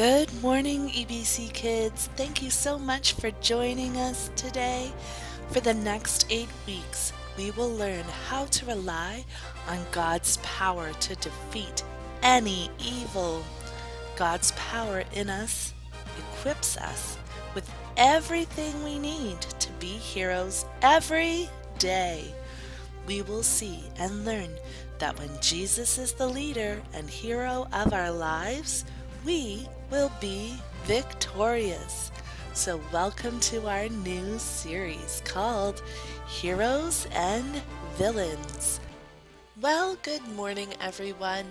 Good morning, EBC kids. Thank you so much for joining us today. For the next 8 weeks, we will learn how to rely on God's power to defeat any evil. God's power in us equips us with everything we need to be heroes every day. We will see and learn that when Jesus is the leader and hero of our lives, we will be victorious. So welcome to our new series called Heroes and Villains. Well, good morning, everyone.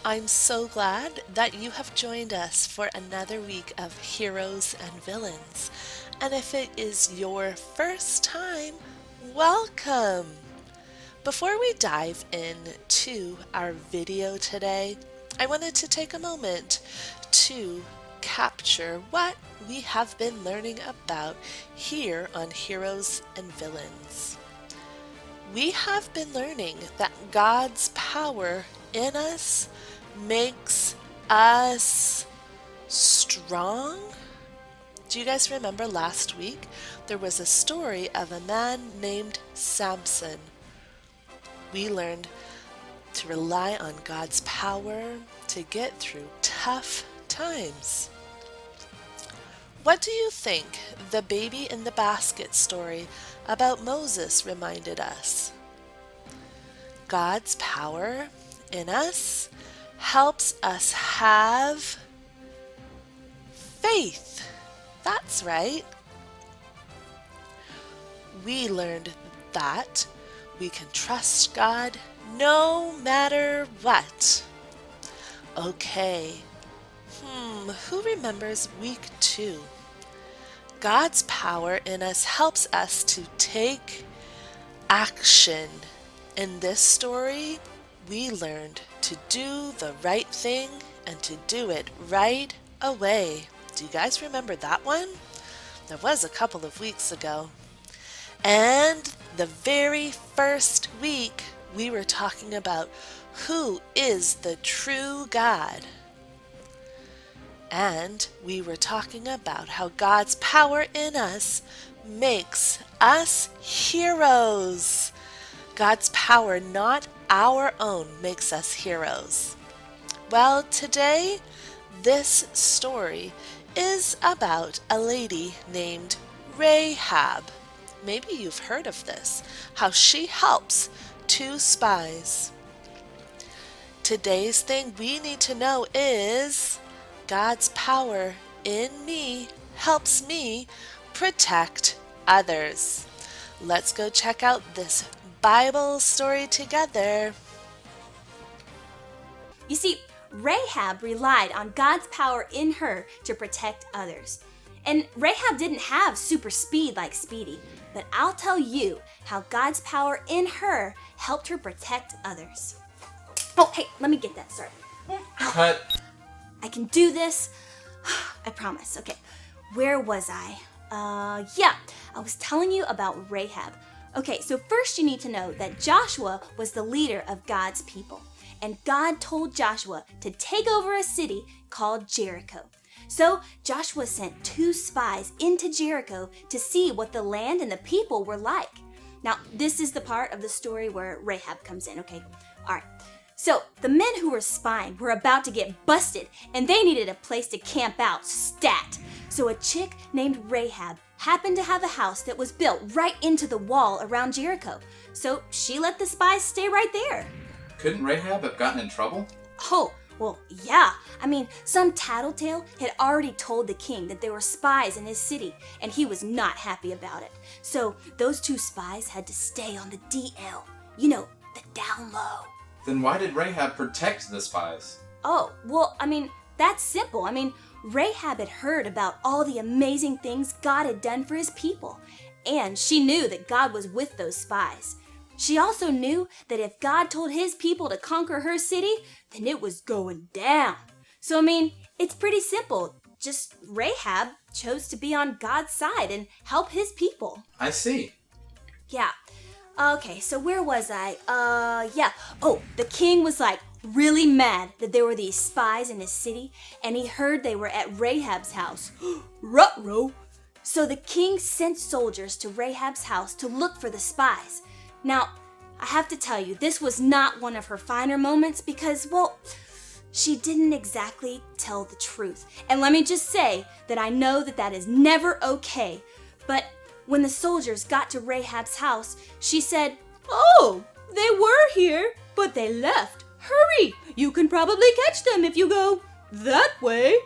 I'm so glad that you have joined us for another week of Heroes and Villains. And if it is your first time, welcome! Before we dive into our video today, I wanted to take a moment to capture what we have been learning about here on Heroes and Villains. We have been learning that God's power in us makes us strong. Do you guys remember last week there was a story of a man named Samson? We learned to rely on God's power to get through tough times. What do you think the baby in the basket story about Moses reminded us? God's power in us helps us have faith. That's right. We learned that we can trust God no matter what. Okay. Who remembers week 2? God's power in us helps us to take action. In this story, we learned to do the right thing and to do it right away. Do you guys remember that one? That was a couple of weeks ago. And the very first week, we were talking about who is the true God. And we were talking about how God's power in us makes us heroes. God's power, not our own, makes us heroes. Well, today, this story is about a lady named Rahab. Maybe you've heard of this, how she helps 2 spies. Today's thing we need to know is God's power in me helps me protect others. Let's go check out this Bible story together. You see, Rahab relied on God's power in her to protect others. And Rahab didn't have super speed like Speedy, but I'll tell you how God's power in her helped her protect others. Oh, hey, let me get that started. Cut. I can do this. I promise. Okay, where was I? I was telling you about Rahab. Okay, so first you need to know that Joshua was the leader of God's people. And God told Joshua to take over a city called Jericho. So Joshua sent 2 spies into Jericho to see what the land and the people were like. Now, this is the part of the story where Rahab comes in, okay? All right. So the men who were spying were about to get busted, and they needed a place to camp out, stat. So a chick named Rahab happened to have a house that was built right into the wall around Jericho. So she let the spies stay right there. Couldn't Rahab have gotten in trouble? Oh, well, yeah. I mean, some tattletale had already told the king that there were spies in his city, and he was not happy about it. So those 2 spies had to stay on the DL. You know, the down low. Then why did Rahab protect the spies? Oh, well, I mean, that's simple. I mean, Rahab had heard about all the amazing things God had done for his people, and she knew that God was with those spies. She also knew that if God told his people to conquer her city, then it was going down. So, I mean, it's pretty simple. Just Rahab chose to be on God's side and help his people. I see. Yeah. Okay, so where was I? Oh, the king was like, really mad that there were these spies in his city, and he heard they were at Rahab's house. Ruh-roh! So the king sent soldiers to Rahab's house to look for the spies. Now, I have to tell you, this was not one of her finer moments because, well, she didn't exactly tell the truth. And let me just say that I know that that is never okay. But when the soldiers got to Rahab's house, she said, "Oh, they were here, but they left. Hurry, you can probably catch them if you go that way."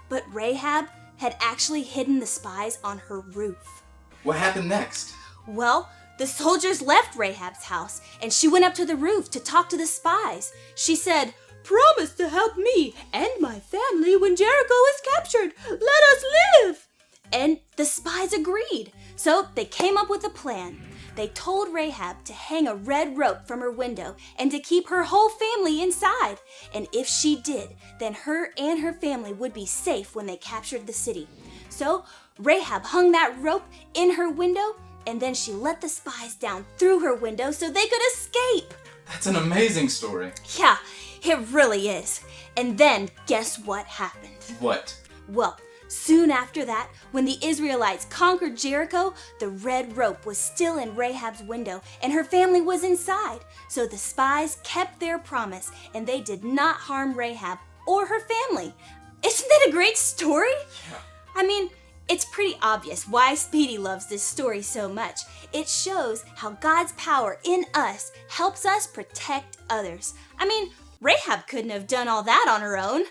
But Rahab had actually hidden the spies on her roof. What happened next? Well, the soldiers left Rahab's house, and she went up to the roof to talk to the spies. She said, "Promise to help me and my family when Jericho is captured. Let us live." And the spies agreed. So they came up with a plan. They told Rahab to hang a red rope from her window and to keep her whole family inside. And if she did, then her and her family would be safe when they captured the city. So Rahab hung that rope in her window, and then she let the spies down through her window so they could escape. That's an amazing story. Yeah, it really is. And then guess what happened? What? Well, soon after that, when the Israelites conquered Jericho, the red rope was still in Rahab's window and her family was inside. So the spies kept their promise and they did not harm Rahab or her family. Isn't that a great story? Yeah. I mean, it's pretty obvious why Speedy loves this story so much. It shows how God's power in us helps us protect others. I mean, Rahab couldn't have done all that on her own.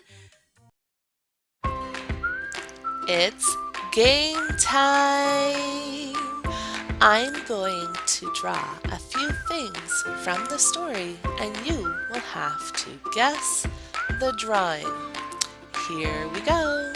It's game time! I'm going to draw a few things from the story and you will have to guess the drawing. Here we go!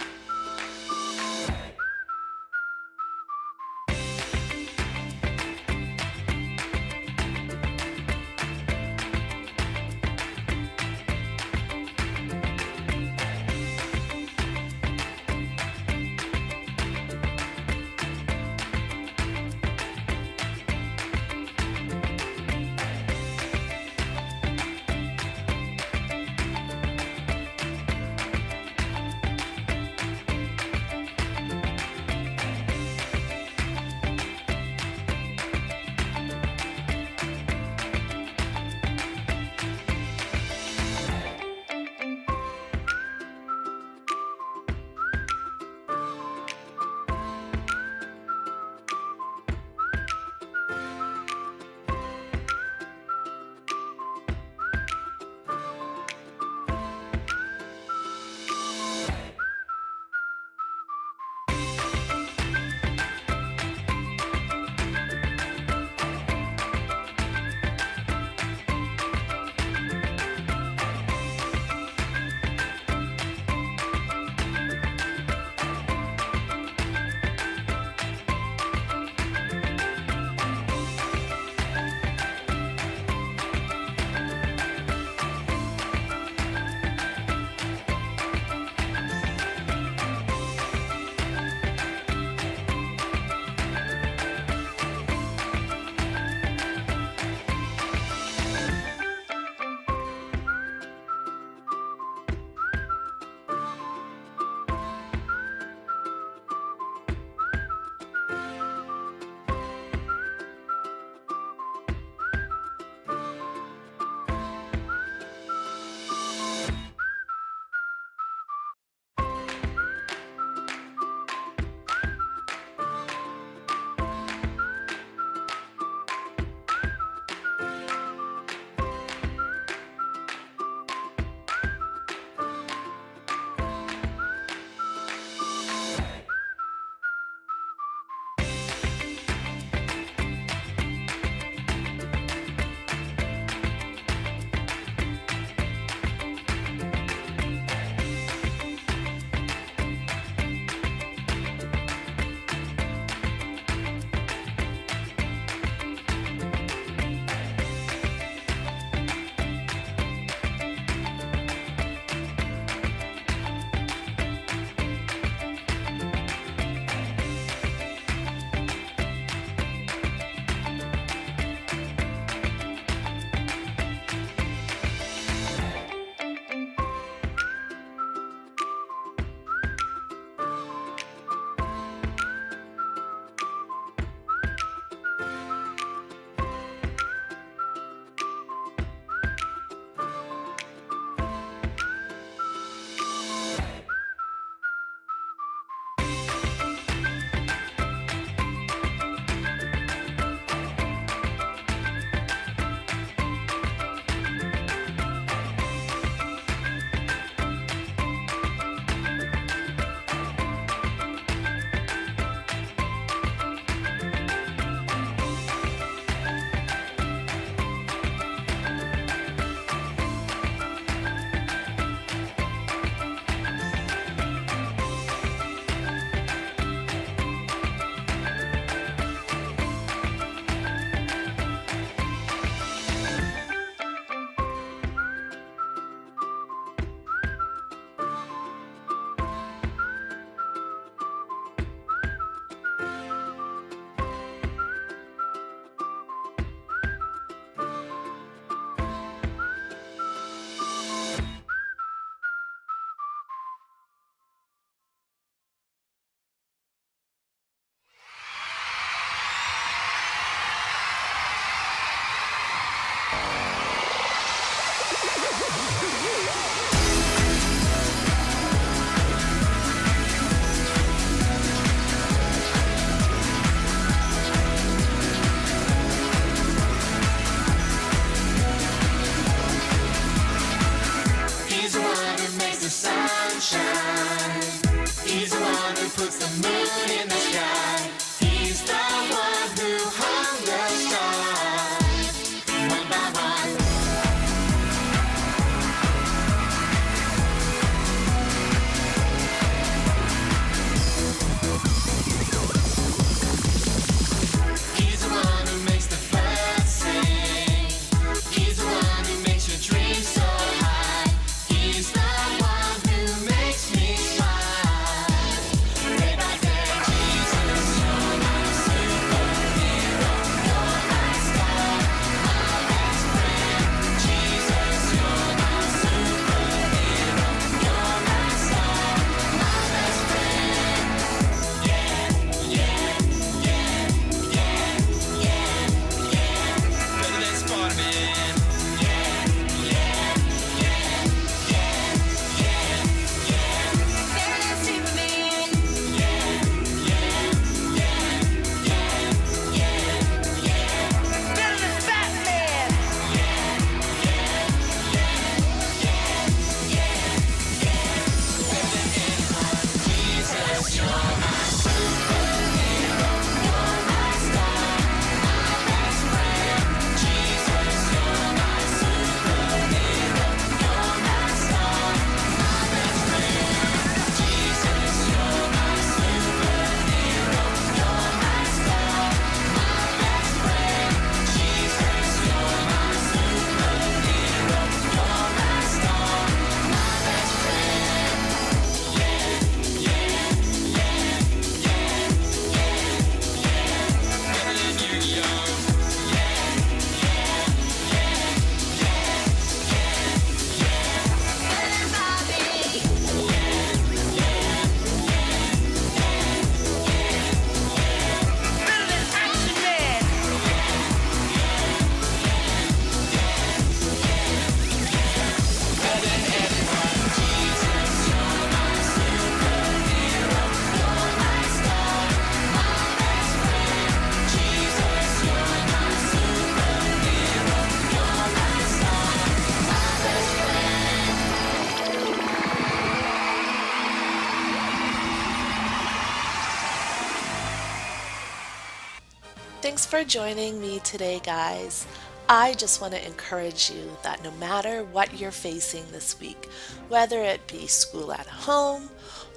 for joining me today, guys. I just want to encourage you that no matter what you're facing this week, whether it be school at home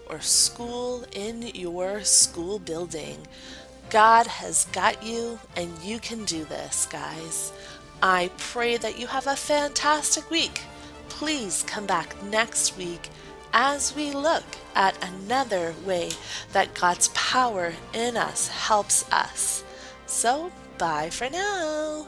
or school in your school building, God has got you and you can do this, guys. I pray that you have a fantastic week. Please come back next week as we look at another way that God's power in us helps us. So, bye for now.